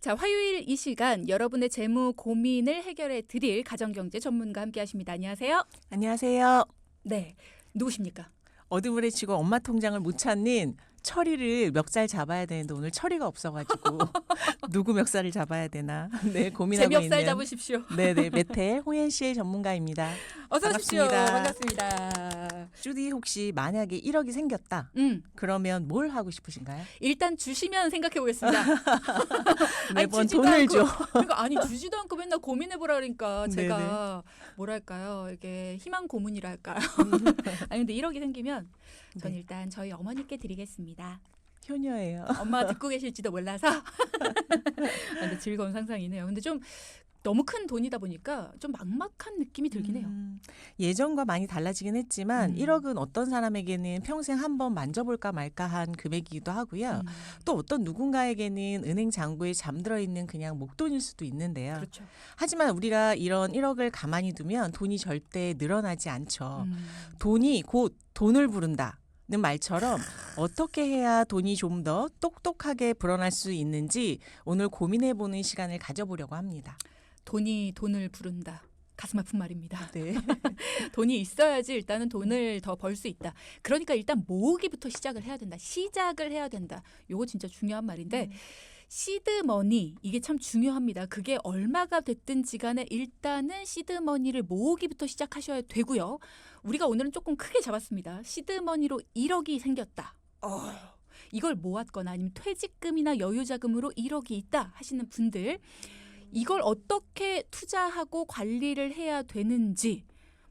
자, 화요일 이 시간 여러분의 재무 고민을 해결해 드릴 가정경제 전문가 함께 하십니다. 안녕하세요. 안녕하세요. 네. 누구십니까? 어드물에 치고 엄마 통장을 못 찾는 철이를 멱살 잡아야 되는데 오늘 철이가 없어가지고 누구 멱살을 잡아야 되나 네 고민하고 제 있는 멱살 잡으십시오. 네네 메텔 홍현실 전문가입니다. 어서 오십시오. 반갑습니다. 반갑습니다. 주디 혹시 만약에 1억이 생겼다. 그러면 뭘 하고 싶으신가요? 일단 주시면 생각해 보겠습니다. 매번 주지도 돈을 않고, 줘. 그러니까 아니 주지도 않고 맨날 고민해 보라 그러니까 제가 네네. 뭐랄까요? 이게 희망 고문이랄까요? 아니 근데 1억이 생기면 전 네. 일단 저희 어머니께 드리겠습니다. 효녀예요. 엄마가 듣고 계실지도 몰라서. 근데 즐거운 상상이네요. 근데 좀 너무 큰 돈이다 보니까 좀 막막한 느낌이 들긴 해요. 예전과 많이 달라지긴 했지만 1억은 어떤 사람에게는 평생 한번 만져볼까 말까한 금액이기도 하고요. 또 어떤 누군가에게는 은행 잔고에 잠들어 있는 그냥 목돈일 수도 있는데요. 그렇죠. 하지만 우리가 이런 1억을 가만히 두면 돈이 절대 늘어나지 않죠. 돈이 곧 돈을 부른다. 는 말처럼 어떻게 해야 돈이 좀 더 똑똑하게 불어날 수 있는지 오늘 고민해보는 시간을 가져보려고 합니다. 돈이 돈을 부른다. 가슴 아픈 말입니다. 네. 돈이 있어야지 일단은 돈을 더 벌 수 있다. 그러니까 일단 모으기부터 시작을 해야 된다. 시작을 해야 된다. 요거 진짜 중요한 말인데 시드머니 이게 참 중요합니다. 그게 얼마가 됐든지 간에 일단은 시드머니를 모으기부터 시작하셔야 되고요. 우리가 오늘은 조금 크게 잡았습니다. 시드머니로 1억이 생겼다. 이걸 모았거나 아니면 퇴직금이나 여유자금으로 1억이 있다 하시는 분들 이걸 어떻게 투자하고 관리를 해야 되는지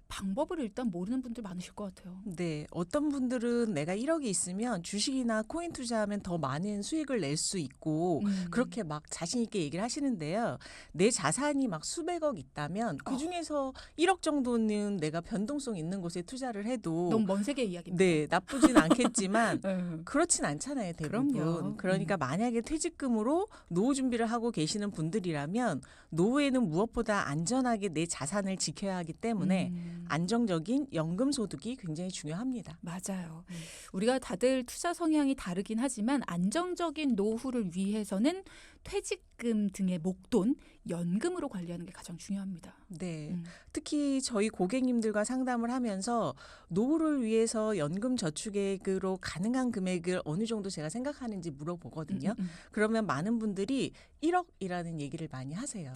방법을 일단 모르는 분들 많으실 것 같아요. 네. 어떤 분들은 내가 1억이 있으면 주식이나 코인 투자하면 더 많은 수익을 낼 수 있고 그렇게 막 자신 있게 얘기를 하시는데요. 내 자산이 막 수백억 있다면 그중에서 1억 정도는 내가 변동성 있는 곳에 투자를 해도 너무 먼 세계 이야기입니다. 네, 나쁘진 않겠지만 그렇진 않잖아요, 대부분. 그럼요. 그러니까 만약에 퇴직금으로 노후 준비를 하고 계시는 분들이라면 노후에는 무엇보다 안전하게 내 자산을 지켜야 하기 때문에 안정적인 연금 소득이 굉장히 중요합니다. 맞아요. 우리가 다들 투자 성향이 다르긴 하지만 안정적인 노후를 위해서는 퇴직금 등의 목돈, 연금으로 관리하는 게 가장 중요합니다. 네. 특히 저희 고객님들과 상담을 하면서 노후를 위해서 연금 저축액으로 가능한 금액을 어느 정도 제가 생각하는지 물어보거든요. 그러면 많은 분들이 1억이라는 얘기를 많이 하세요.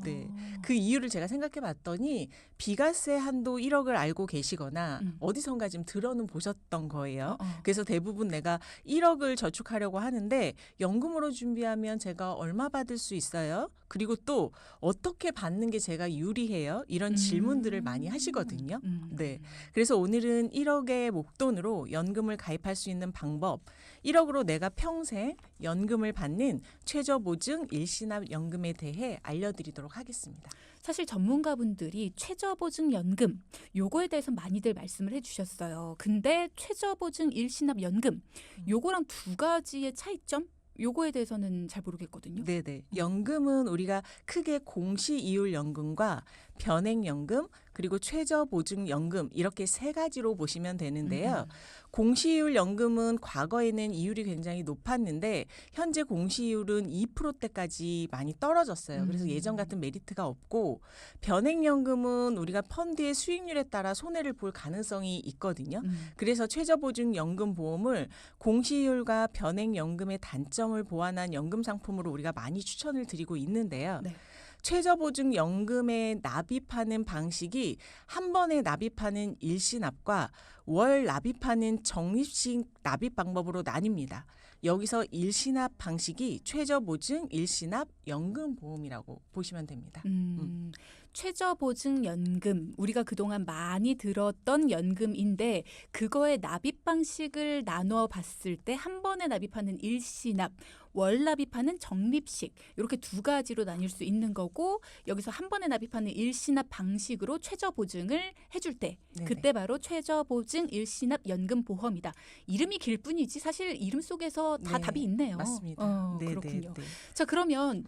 네. 그 이유를 제가 생각해 봤더니 비과세 한도 1억을 알고 계시거나 어디선가 지금 들어는 보셨던 거예요. 그래서 대부분 내가 1억을 저축하려고 하는데 연금으로 준비하면 제가 얼마 받을 수 있어요? 그리고 또 어떻게 받는 게 제가 유리해요? 이런 질문들을 많이 하시거든요. 네. 그래서 오늘은 1억의 목돈으로 연금을 가입할 수 있는 방법, 1억으로 내가 평생 연금을 받는 최저보증 일시납 연금에 대해 알려드리도록 하겠습니다. 사실 전문가분들이 최저보증연금 요거에 대해서 많이들 말씀을 해주셨어요. 근데 최저보증 일시납연금 요거랑 두 가지의 차이점? 요거에 대해서는 잘 모르겠거든요. 네네. 연금은 우리가 크게 공시이율 연금과 변액연금 그리고 최저보증연금 이렇게 세 가지로 보시면 되는데요. 공시이율 연금은 과거에는 이율이 굉장히 높았는데 현재 공시이율은 2%대까지 많이 떨어졌어요. 그래서 예전 같은 메리트가 없고 변액연금은 우리가 펀드의 수익률에 따라 손해를 볼 가능성이 있거든요. 그래서 최저보증연금 보험을 공시이율과 변액연금의 단점을 보완한 연금 상품으로 우리가 많이 추천을 드리고 있는데요. 네. 최저보증연금에 납입하는 방식이 한 번에 납입하는 일시납과 월 납입하는 적립식 납입 방법으로 나뉩니다. 여기서 일시납 방식이 최저보증 일시납 연금보험이라고 보시면 됩니다. 최저보증연금 우리가 그동안 많이 들었던 연금인데 그거의 납입 방식을 나누어 봤을 때 한 번에 납입하는 일시납, 월 납입하는 적립식 이렇게 두 가지로 나뉠 수 있는 거고 여기서 한 번에 납입하는 일시납 방식으로 최저보증을 해줄 때 네네. 그때 바로 최저보증 일시납 연금보험이다. 이름이 길 뿐이지 사실 이름 속에서 다 네, 답이 있네요. 맞습니다. 네, 그렇군요. 네, 네. 자 그러면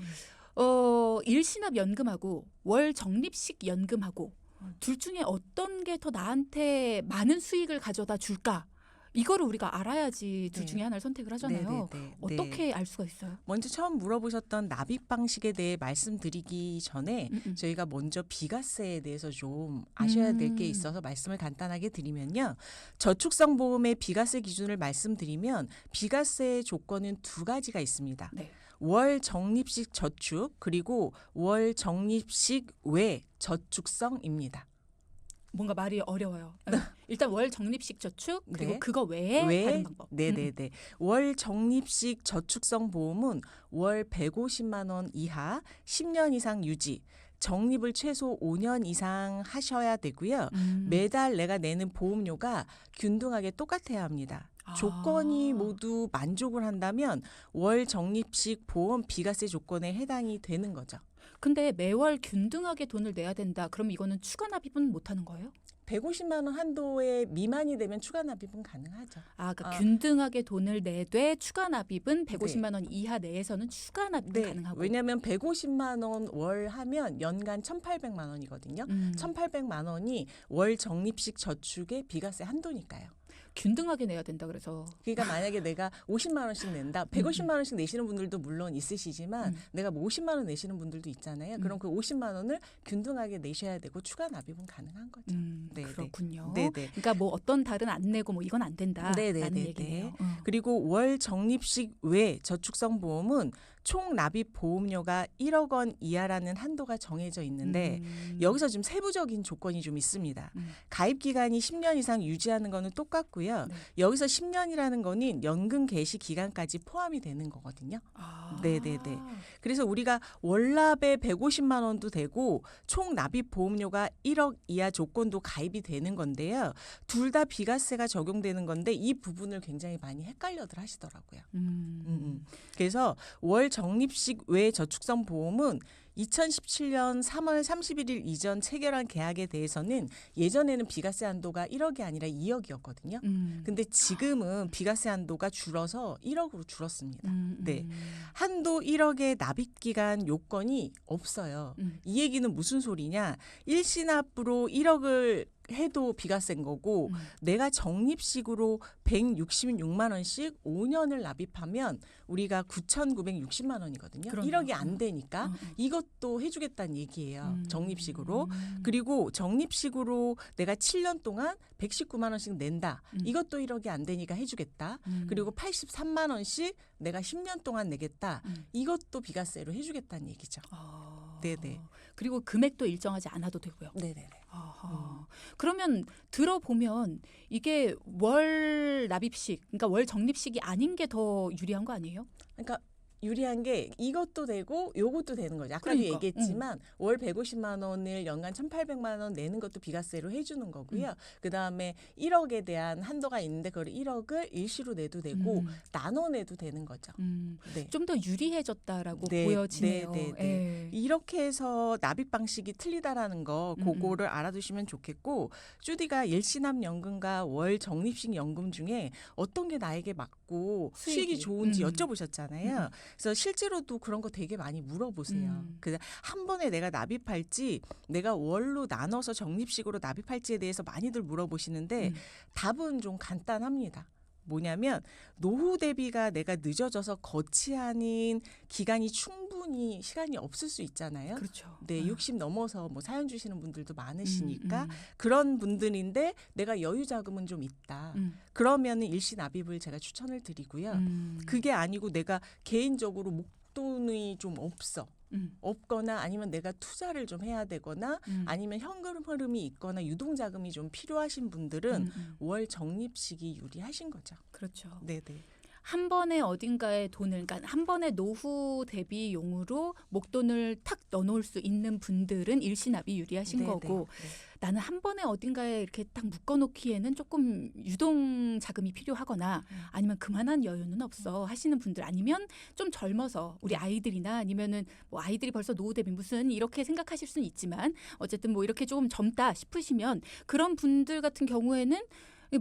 일시납 연금하고 월 적립식 연금하고 둘 중에 어떤 게 더 나한테 많은 수익을 가져다 줄까? 이거를 우리가 알아야지 둘 네. 중에 하나를 선택을 하잖아요. 네. 어떻게 알 수가 있어요? 먼저 처음 물어보셨던 납입 방식에 대해 말씀드리기 전에 저희가 먼저 비과세에 대해서 좀 아셔야 될 게 있어서 말씀을 간단하게 드리면요. 저축성 보험의 비과세 기준을 말씀드리면 비과세의 조건은 두 가지가 있습니다. 네. 월 적립식 저축 그리고 월 적립식 외 저축성입니다. 뭔가 말이 어려워요. 일단 월 적립식 저축 그리고 네. 그거 외에 다른 방법. 네네네. 월 적립식 저축성 보험은 월 150만 원 이하 10년 이상 유지. 적립을 최소 5년 이상 하셔야 되고요. 매달 내가 내는 보험료가 균등하게 똑같아야 합니다. 조건이 모두 만족을 한다면 월 적립식 보험 비과세 조건에 해당이 되는 거죠. 근데 매월 균등하게 돈을 내야 된다. 그럼 이거는 추가 납입은 못 하는 거예요? 150만 원 한도에 미만이 되면 추가 납입은 가능하죠. 그러니까 균등하게 돈을 내되 추가 납입은 150만 원 이하 내에서는 추가 납입은 가능하고. 왜냐하면 150만 원 월 하면 연간 1,800만 원이거든요. 1,800만 원이 월 적립식 저축의 비과세 한도니까요. 균등하게 내야 된다 그래서. 그러니까 만약에 내가 50만 원씩 낸다. 150만 원씩 내시는 분들도 물론 있으시지만 내가 뭐 50만 원 내시는 분들도 있잖아요. 그럼 그 50만 원을 균등하게 내셔야 되고 추가 납입은 가능한 거죠. 그렇군요. 네네. 그러니까 뭐 어떤 달은 안 내고 뭐 이건 안 된다라는 얘기네요. 그리고 월 적립식 외 저축성 보험은 총 납입 보험료가 1억 원 이하라는 한도가 정해져 있는데 여기서 좀 세부적인 조건이 좀 있습니다. 가입 기간이 10년 이상 유지하는 거는 똑같고요. 여기서 10년이라는 거는 연금 개시 기간까지 포함이 되는 거거든요. 네네네. 그래서 우리가 월납에 150만 원도 되고 총 납입 보험료가 1억 이하 조건도 가입이 되는 건데요. 둘 다 비과세가 적용되는 건데 이 부분을 굉장히 많이 헷갈려들 하시더라고요. 그래서 월 적립식 외 저축성 보험은 2017년 3월 31일 이전 체결한 계약에 대해서는 예전에는 비과세 한도가 1억이 아니라 2억이었거든요. 근데 지금은 비과세 한도가 줄어서 1억으로 줄었습니다. 네. 한도 1억의 납입 기간 요건이 없어요. 이 얘기는 무슨 소리냐? 일시납으로 1억을 해도 비과세인 거고 내가 적립식으로 166만 원씩 5년을 납입하면 우리가 9,960만 원이거든요. 그럼요. 1억이 안 되니까 이것도 해주겠다는 얘기예요. 적립식으로. 그리고 적립식으로 내가 7년 동안 119만 원씩 낸다. 이것도 1억이 안 되니까 해주겠다. 그리고 83만 원씩 내가 10년 동안 내겠다. 이것도 비과세로 해주겠다는 얘기죠. 네네. 그리고 금액도 일정하지 않아도 되고요. 네네네. 그러면 들어보면 이게 월 납입식, 그러니까 월 적립식이 아닌 게 더 유리한 거 아니에요? 그러니까 유리한 게 이것도 되고 요것도 되는 거죠. 아까도 그러니까, 얘기했지만 월 150만 원을 연간 1,800만 원 내는 것도 비과세로 해주는 거고요. 그다음에 1억에 대한 한도가 있는데 그걸 1억을 일시로 내도 되고 나눠 내도 되는 거죠. 네. 좀 더 유리해졌다라고 네, 보여지네요. 네. 예. 이렇게 해서 납입 방식이 틀리다라는 거 그거를 알아두시면 좋겠고 주디가 일시납 연금과 월 적립식 연금 중에 어떤 게 나에게 맞고 수익이 좋은지 여쭤보셨잖아요. 그래서 실제로도 그런 거 되게 많이 물어보세요. 한 번에 내가 납입할지 내가 월로 나눠서 적립식으로 납입할지에 대해서 많이들 물어보시는데 답은 좀 간단합니다. 뭐냐면 노후 대비가 내가 늦어져서 거치하는 기간이 충분히 시간이 없을 수 있잖아요. 그렇죠. 네, 60 넘어서 뭐 사연 주시는 분들도 많으시니까 그런 분들인데 내가 여유 자금은 좀 있다. 그러면은 일시 납입을 제가 추천을 드리고요. 그게 아니고 내가 개인적으로 목돈이 좀 없거나 아니면 내가 투자를 좀 해야 되거나 아니면 현금 흐름이 있거나 유동자금이 좀 필요하신 분들은 월 적립식이 유리하신 거죠. 그렇죠. 네네. 한 번에 어딘가에 돈을, 그러니까 한 번에 노후 대비용으로 목돈을 탁 넣어놓을 수 있는 분들은 일시납이 유리하신 거고 나는 한 번에 어딘가에 이렇게 딱 묶어놓기에는 조금 유동 자금이 필요하거나 아니면 그만한 여유는 없어 하시는 분들 아니면 좀 젊어서 우리 아이들이나 아니면은 뭐 아이들이 벌써 노후 대비 무슨 이렇게 생각하실 수는 있지만 어쨌든 뭐 이렇게 조금 젊다 싶으시면 그런 분들 같은 경우에는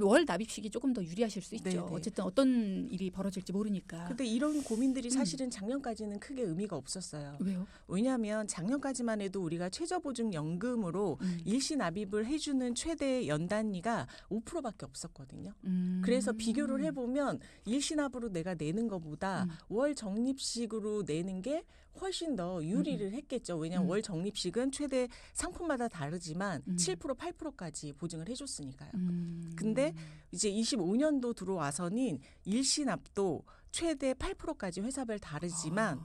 월 납입식이 조금 더 유리하실 수 있죠. 네네. 어쨌든 어떤 일이 벌어질지 모르니까. 근데 이런 고민들이 사실은 작년까지는 크게 의미가 없었어요. 왜요? 왜냐하면 작년까지만 해도 우리가 최저보증연금으로 일시 납입을 해주는 최대 연단위가 5%밖에 없었거든요. 그래서 비교를 해보면 일시납으로 내가 내는 것보다 월 적립식으로 내는 게 훨씬 더 유리를 했겠죠. 왜냐하면 월 적립식은 최대 상품마다 다르지만 7% 8%까지 보증을 해줬으니까요. 근데 이제 25년도 들어와서는 일시납도 최대 8%까지 회사별 다르지만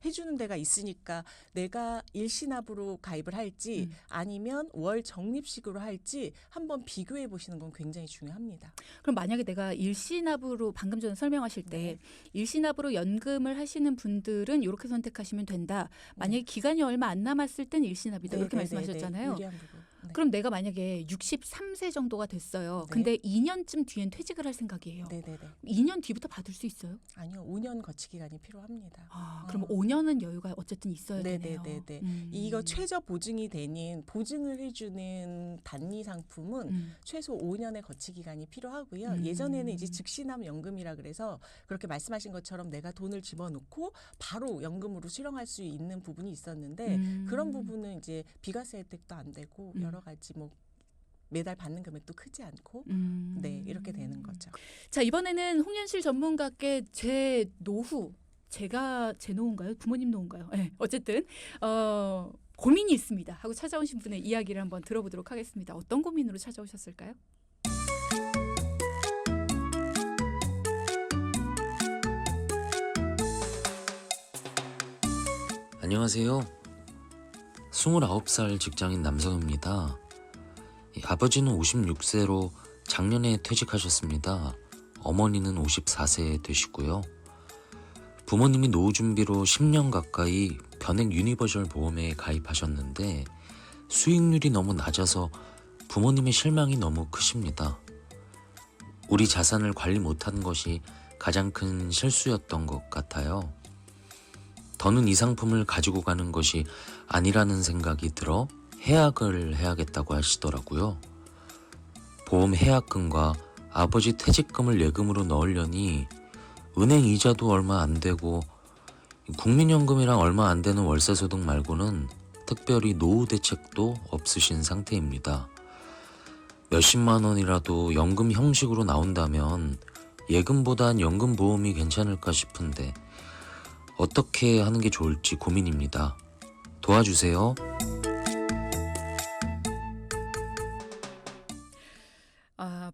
해주는 데가 있으니까 내가 일시납으로 가입을 할지 아니면 월 적립식으로 할지 한번 비교해 보시는 건 굉장히 중요합니다. 그럼 만약에 내가 일시납으로 방금 전에 설명하실 때 일시납으로 연금을 하시는 분들은 이렇게 선택하시면 된다. 만약에 기간이 얼마 안 남았을 땐 일시납이다. 이렇게 말씀하셨잖아요. 유리한 부분. 네. 그럼 내가 만약에 63세 정도가 됐어요. 네. 근데 2년쯤 뒤엔 퇴직을 할 생각이에요. 네네네. 2년 뒤부터 받을 수 있어요? 아니요, 5년 거치 기간이 필요합니다. 그럼 5년은 여유가 어쨌든 있어야 되네요. 네네네. 이거 최저 보증이 되는 보증을 해주는 단위 상품은 최소 5년의 거치 기간이 필요하고요. 예전에는 이제 즉시납 연금이라 그래서 그렇게 말씀하신 것처럼 내가 돈을 집어넣고 바로 연금으로 수령할 수 있는 부분이 있었는데 그런 부분은 이제 비과세 혜택도 안 되고 여러 가지 뭐 매달 받는 금액도 크지 않고 이렇게 되는 거죠. 자, 이번에는 홍현실 전문가께 제 노후, 제가 제 노후인가요? 부모님 노후인가요? 네, 어쨌든 고민이 있습니다 하고 찾아오신 분의 이야기를 한번 들어보도록 하겠습니다. 어떤 고민으로 찾아오셨을까요? 안녕하세요. 29살 직장인 남성입니다. 아버지는 56세로 작년에 퇴직하셨습니다. 어머니는 54세 되시고요. 부모님이 노후 준비로 10년 가까이 변액 유니버셜 보험에 가입하셨는데 수익률이 너무 낮아서 부모님의 실망이 너무 크십니다. 우리 자산을 관리 못한 것이 가장 큰 실수였던 것 같아요. 더는 이 상품을 가지고 가는 것이 아니라는 생각이 들어 해약을 해야겠다고 하시더라고요. 보험 해약금과 아버지 퇴직금을 예금으로 넣으려니 은행 이자도 얼마 안 되고 국민연금이랑 얼마 안 되는 월세소득 말고는 특별히 노후 대책도 없으신 상태입니다. 몇십만 원이라도 연금 형식으로 나온다면 예금보단 연금보험이 괜찮을까 싶은데 어떻게 하는 게 좋을지 고민입니다. 도와주세요.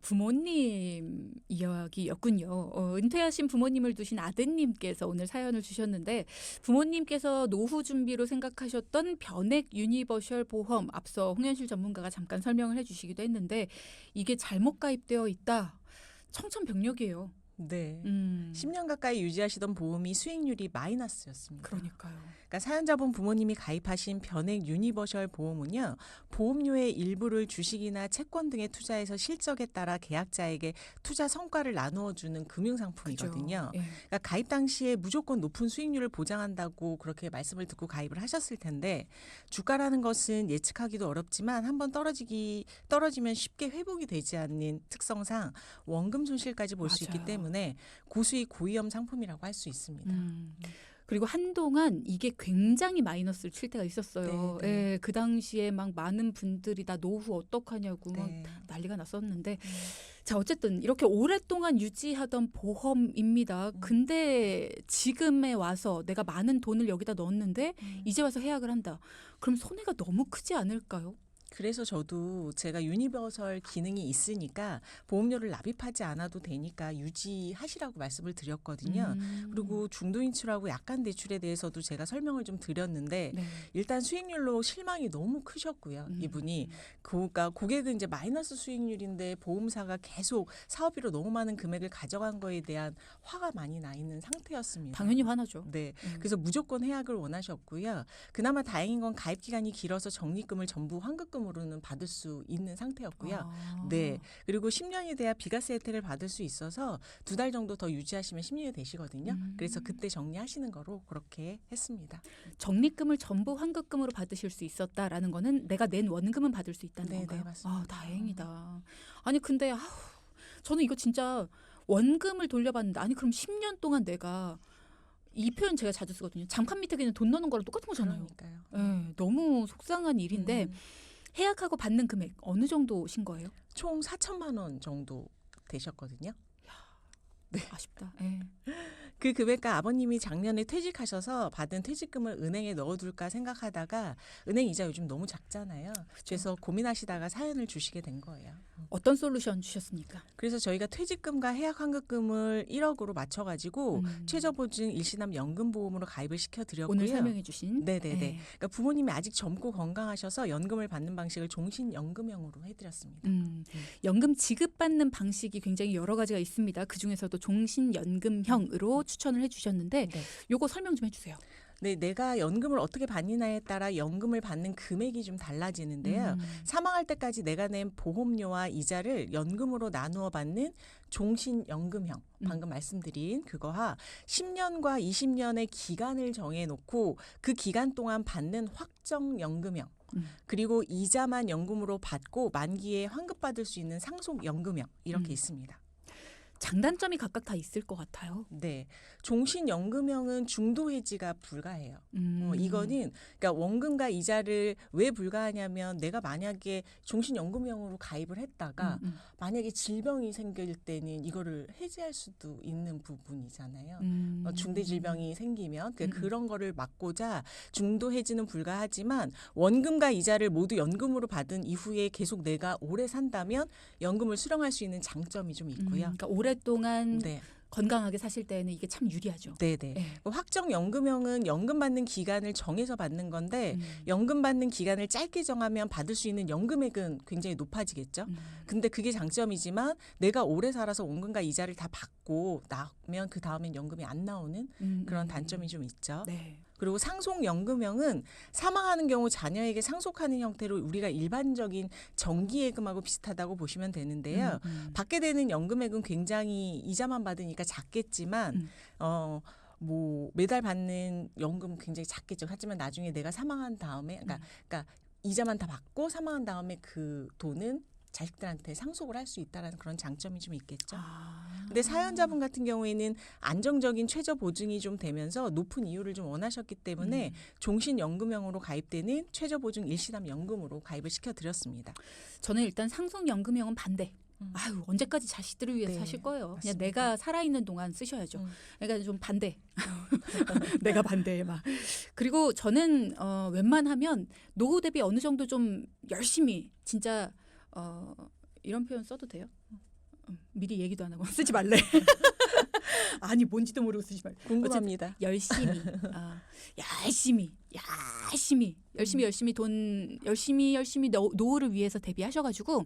부모님 이야기였군요. 은퇴하신 부모님을 두신 아드님께서 오늘 사연을 주셨는데 부모님께서 노후 준비로 생각하셨던 변액 유니버셜 보험 앞서 홍현실 전문가가 잠깐 설명을 해주시기도 했는데 이게 잘못 가입되어 있다. 청천벽력이에요. 네. 10년 가까이 유지하시던 보험이 수익률이 마이너스였습니다. 그러니까요. 그러니까 사연자분 부모님이 가입하신 변액 유니버셜 보험은요. 보험료의 일부를 주식이나 채권 등에 투자해서 실적에 따라 계약자에게 투자 성과를 나누어 주는 금융상품이거든요. 예. 그러니까 가입 당시에 무조건 높은 수익률을 보장한다고 그렇게 말씀을 듣고 가입을 하셨을 텐데 주가라는 것은 예측하기도 어렵지만 한번 떨어지면 쉽게 회복이 되지 않는 특성상 원금 손실까지 볼 수 있기 맞아요. 때문에 고수익 고위험 상품이라고 할 수 있습니다. 그리고 한동안 이게 굉장히 마이너스를 칠 때가 있었어요. 네. 예, 그 당시에 막 많은 분들이 나 노후 어떡하냐고 막 네. 난리가 났었는데 자, 어쨌든 이렇게 오랫동안 유지하던 보험입니다. 근데 지금에 와서 내가 많은 돈을 여기다 넣었는데 이제 와서 해약을 한다. 그럼 손해가 너무 크지 않을까요? 그래서 저도 제가 유니버설 기능이 있으니까 보험료를 납입하지 않아도 되니까 유지하시라고 말씀을 드렸거든요. 그리고 중도인출하고 약관 대출에 대해서도 제가 설명을 좀 드렸는데 네. 일단 수익률로 실망이 너무 크셨고요. 이분이 그러니까 고객은 이제 마이너스 수익률인데 보험사가 계속 사업비로 너무 많은 금액을 가져간 거에 대한 화가 많이 나 있는 상태였습니다. 당연히 화나죠. 네, 그래서 무조건 해약을 원하셨고요. 그나마 다행인 건 가입 기간이 길어서 적립금을 전부 환급금으로는 받을 수 있는 상태였고요. 네, 그리고 10년이 돼야 비과세 혜택을 받을 수 있어서 2달 정도 더 유지하시면 10년이 되시거든요. 그래서 그때 정리하시는 거로 그렇게 했습니다. 적립금을 전부 환급금으로 받으실 수 있었다라는 거는 내가 낸 원금은 받을 수 있다는 네, 건가요? 네, 맞습니다. 다행이다. 아니 근데 저는 이거 진짜 원금을 돌려받는데 아니 그럼 10년 동안 내가 이 표현 제가 자주 쓰거든요. 장판 밑에 그냥 돈 넣는 거랑 똑같은 거잖아요. 그러니까요. 네, 너무 속상한 일인데 음. 해약하고 받는 금액 어느 정도신 거예요? 총 4천만 원 정도 되셨거든요. 아쉽다. 예. 그 금액과 아버님이 작년에 퇴직하셔서 받은 퇴직금을 은행에 넣어둘까 생각하다가 은행 이자 요즘 너무 작잖아요. 그래서 고민하시다가 사연을 주시게 된 거예요. 어떤 솔루션 주셨습니까? 그래서 저희가 퇴직금과 해약 환급금을 1억으로 맞춰가지고 음. 최저보증 일시납 연금보험으로 가입을 시켜드렸고요. 오늘 설명해 주신 네네네. 예. 그러니까 부모님이 아직 젊고 건강하셔서 연금을 받는 방식을 종신연금형으로 해드렸습니다. 연금 지급받는 방식이 굉장히 여러 가지가 있습니다. 그중에서도 종신연금형으로 추천을 해주셨는데 네. 요거 설명 좀 해주세요. 네, 내가 연금을 어떻게 받느냐에 따라 연금을 받는 금액이 좀 달라지는데요. 사망할 때까지 내가 낸 보험료와 이자를 연금으로 나누어 받는 종신연금형, 방금 말씀드린 그거와 10년과 20년의 기간을 정해놓고 그 기간 동안 받는 확정연금형, 그리고 이자만 연금으로 받고 만기에 환급받을 수 있는 상속연금형 이렇게 있습니다. 장단점이 각각 다 있을 것 같아요. 네, 종신연금형은 중도 해지가 불가해요. 이거는 그러니까 원금과 이자를 왜 불가하냐면 내가 만약에 종신연금형으로 가입을 했다가 만약에 질병이 생길 때는 이거를 해지할 수도 있는 부분이잖아요. 중대 질병이 생기면 그런 거를 막고자 중도 해지는 불가하지만 원금과 이자를 모두 연금으로 받은 이후에 계속 내가 오래 산다면 연금을 수령할 수 있는 장점이 좀 있고요. 그러니까 오랫동안 네. 건강하게 사실 때는 이게 참 유리하죠. 네네. 네. 확정연금형은 연금 받는 기간을 정해서 받는 건데 연금 받는 기간을 짧게 정하면 받을 수 있는 연금액은 굉장히 높아지겠죠. 근데 그게 장점이지만 내가 오래 살아서 원금과 이자를 다 받고 나면 그 다음엔 연금이 안 나오는 그런 단점이 좀 있죠. 네. 그리고 상속연금형은 사망하는 경우 자녀에게 상속하는 형태로 우리가 일반적인 정기예금하고 비슷하다고 보시면 되는데요. 받게 되는 연금액은 굉장히 이자만 받으니까 작겠지만 뭐 매달 받는 연금 굉장히 작겠죠. 하지만 나중에 내가 사망한 다음에 그러니까 이자만 다 받고 사망한 다음에 그 돈은 자식들한테 상속을 할 수 있다라는 그런 장점이 좀 있겠죠. 근데 사연자분 같은 경우에는 안정적인 최저 보증이 좀 되면서 높은 이율을 좀 원하셨기 때문에 종신연금형으로 가입되는 최저 보증 일시납 연금으로 가입을 시켜드렸습니다. 저는 일단 상속연금형은 반대. 아유 언제까지 자식들을 위해서 네, 사실 거예요. 맞습니다. 그냥 내가 살아있는 동안 쓰셔야죠. 그러니까 좀 반대. 내가 반대해 막. 그리고 저는 웬만하면 노후 대비 어느 정도 좀 열심히 진짜 이런 표현 써도 돼요? 미리 얘기도 안 하고 쓰지 말래. 아니 뭔지도 모르고 쓰지 말래. 궁금합니다. 열심히 열심히 노후를 위해서 대비하셔가지고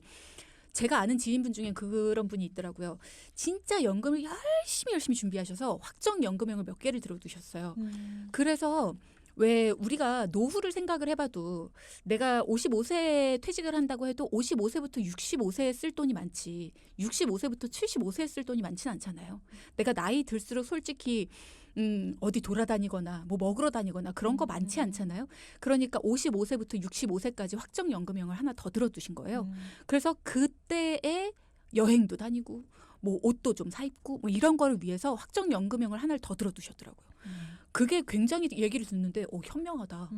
제가 아는 지인분 중에 그런 분이 있더라고요. 진짜 연금을 열심히 준비하셔서 확정연금형을 몇 개를 들어두셨어요. 그래서 왜 우리가 노후를 생각을 해봐도 내가 55세에 퇴직을 한다고 해도 55세부터 65세에 쓸 돈이 많지 65세부터 75세에 쓸 돈이 많지는 않잖아요. 내가 나이 들수록 솔직히 어디 돌아다니거나 뭐 먹으러 다니거나 그런 거 많지 않잖아요. 그러니까 55세부터 65세까지 확정연금형을 하나 더 들어두신 거예요. 그래서 그때에 여행도 다니고 뭐 옷도 좀 사 입고 뭐 이런 거를 위해서 확정연금형을 하나를 더 들어두셨더라고요. 그게 굉장히 얘기를 듣는데 현명하다.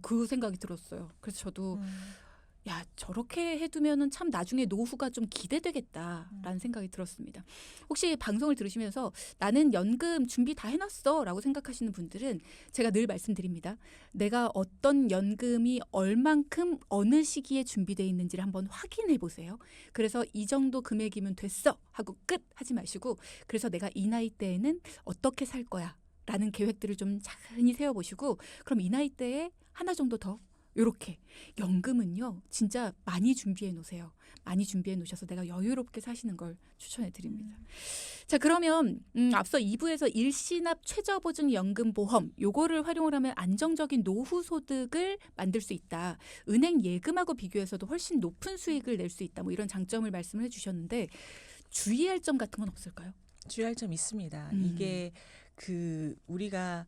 그 생각이 들었어요. 그래서 저도 야 저렇게 해두면은 참 나중에 노후가 좀 기대되겠다라는 생각이 들었습니다. 혹시 방송을 들으시면서 나는 연금 준비 다 해놨어라고 생각하시는 분들은 제가 늘 말씀드립니다. 내가 어떤 연금이 얼만큼 어느 시기에 준비되어 있는지를 한번 확인해 보세요. 그래서 이 정도 금액이면 됐어 하고 끝 하지 마시고 그래서 내가 이 나이 때에는 어떻게 살 거야 라는 계획들을 좀 차근히 세워보시고 그럼 이 나이 때에 하나 정도 더 요렇게 연금은요 진짜 많이 준비해 놓으세요. 많이 준비해 놓으셔서 내가 여유롭게 사시는 걸 추천해 드립니다. 자 그러면 앞서 2부에서 일시납 최저보증연금보험 요거를 활용을 하면 안정적인 노후 소득을 만들 수 있다. 은행 예금하고 비교해서도 훨씬 높은 수익을 낼 수 있다. 뭐 이런 장점을 말씀을 해주셨는데 주의할 점 같은 건 없을까요? 주의할 점 있습니다. 이게 우리가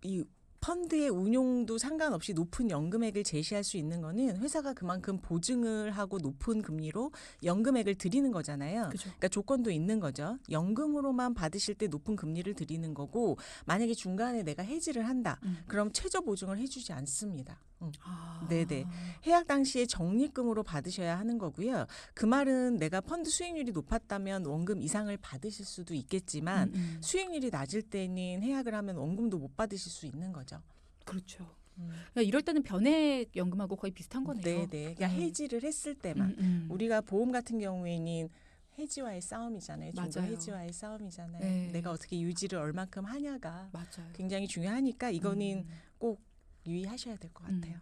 이 펀드의 운용도 상관없이 높은 연금액을 제시할 수 있는 거는 회사가 그만큼 보증을 하고 높은 금리로 연금액을 드리는 거잖아요. 그죠. 그러니까 조건도 있는 거죠. 연금으로만 받으실 때 높은 금리를 드리는 거고 만약에 중간에 내가 해지를 한다. 그럼 최저 보증을 해주지 않습니다. 아. 네네. 해약 당시에 적립금으로 받으셔야 하는 거고요. 그 말은 내가 펀드 수익률이 높았다면 원금 이상을 받으실 수도 있겠지만 수익률이 낮을 때는 해약을 하면 원금도 못 받으실 수 있는 거죠. 그렇죠. 그러니까 이럴 때는 변액 연금하고 거의 비슷한 거네요. 네네. 그러니까 네. 해지를 했을 때만 우리가 보험 같은 경우에는 해지와의 싸움이잖아요. 중도 맞아요. 해지와의 싸움이잖아요. 네. 내가 어떻게 유지를 얼만큼 하냐가 맞아요. 굉장히 중요하니까 이거는 꼭 유의하셔야 될 것 같아요.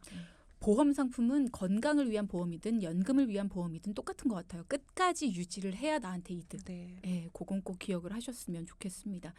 보험 상품은 건강을 위한 보험이든 연금을 위한 보험이든 똑같은 것 같아요. 끝까지 유지를 해야 나한테 이득. 네. 예, 그건 꼭 기억을 하셨으면 좋겠습니다.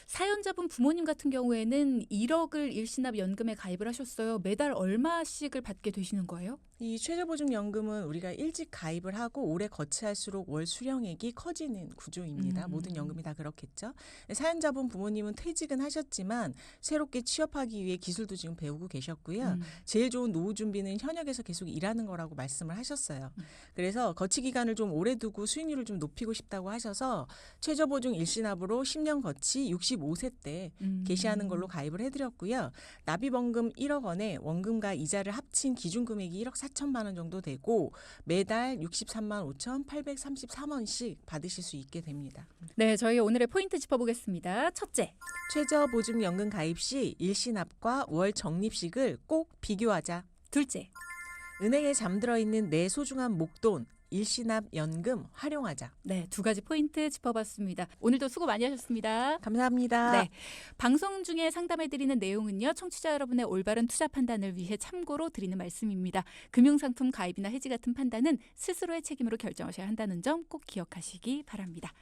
사연자분 부모님 같은 경우에는 1억을 일시납 연금에 가입을 하셨어요. 매달 얼마씩을 받게 되시는 거예요? 이 최저보증연금은 우리가 일찍 가입을 하고 오래 거치할수록 월 수령액이 커지는 구조입니다. 모든 연금이 다 그렇겠죠. 사연자분 부모님은 퇴직은 하셨지만 새롭게 취업하기 위해 기술도 지금 배우고 계셨고요. 제일 좋은 노후 준비는 현역에서 계속 일하는 거라고 말씀을 하셨어요. 그래서 거치 기간을 좀 오래 두고 수익률을 좀 높이고 싶다고 하셔서 최저보증 일시납으로 10년 거치 65세 때 개시하는 걸로 가입을 해드렸고요. 납입원금 1억 원에 원금과 이자를 합친 기준금액이 1억 4천만 원 정도 되고 매달 63만 5,833원씩 받으실 수 있게 됩니다. 네, 저희 오늘의 포인트 짚어보겠습니다. 첫째, 최저보증연금 가입 시 일시납과 월 적립식을 꼭 비교하자. 둘째, 은행에 잠들어 있는 내 소중한 목돈 일시납 연금 활용하자. 네, 두 가지 포인트 짚어봤습니다. 오늘도 수고 많이 하셨습니다. 감사합니다. 네, 방송 중에 상담해드리는 내용은요. 청취자 여러분의 올바른 투자 판단을 위해 참고로 드리는 말씀입니다. 금융상품 가입이나 해지 같은 판단은 스스로의 책임으로 결정하셔야 한다는 점 꼭 기억하시기 바랍니다.